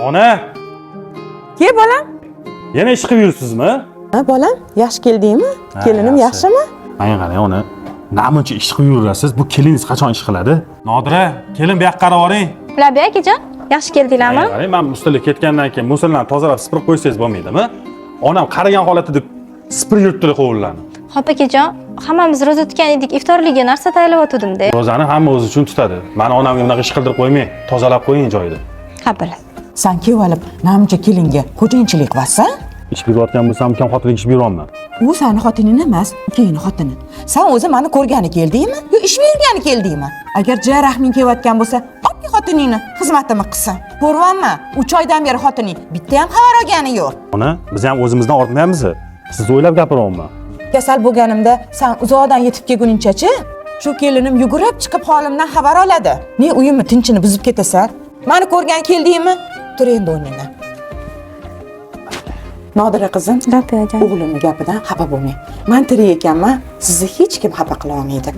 Ona, Ke bolam? yana ish qilib yuribsizmi? Ha bolam, yaxshi keldingmi? Kelinim yaxshimi? Mana qarang, ona. Namuncha ish qilib yurasiz? Bu keliningiz qachon ish qiladi? Nodira, kelin bu yoqqa qarab oling. Labi akajon, yaxshi keldinglarmi? Qarang, men ustalik ketgandan keyin musullarni tozalab sipirib qo'ysangiz bo'lmaydimi? Onam qarigan holatida sipirib yuribdi hovlilarni. Xo'p akajon, hammamiz ro'za tutgan edik, iftorlikka narsa tayyorlayotgandim-da. Ro'zani hamma o'zi uchun tutadi. Mani onamga bunaqa ish qildirib qo'ymang, tozalab qo'ying joyida. Ha, bilib. Sen kelib olib, namuncha kelinga xo'jayinchilik qilsan? Ish berayotgan bo'lsam, kam xotinlik ish beraman. U seni xotining emas, keyin xotini. Sen o'zi meni ko'rgani keldingmi yo ish bergani keldingmi? Agar ja rahming kelayotgan bo'lsa, opki xotiningni xizmatimi qilsin. Ko'ryapman, 3 oydan beri xotining bitta ham xabar olgani yo'q. Ona, biz ham o'zimizdan ortmayapmiz. Siz o'ylab gapiryapman. Kasal bo'lganimda sen uzoqdan yetib kelguningcha-chi, shu kelinim yugurib chiqib holimdan xabar oladi. Ne uyimni tinchini buzib ketasan? Meni ko'rgani keldingmi? Tur endi o'rningdan. Nodira qizim, Labi akajon. o'g'limning gapidan xafa bo'lmang. Men tirik ekanman, sizni hech kim xafa qila olmaydi.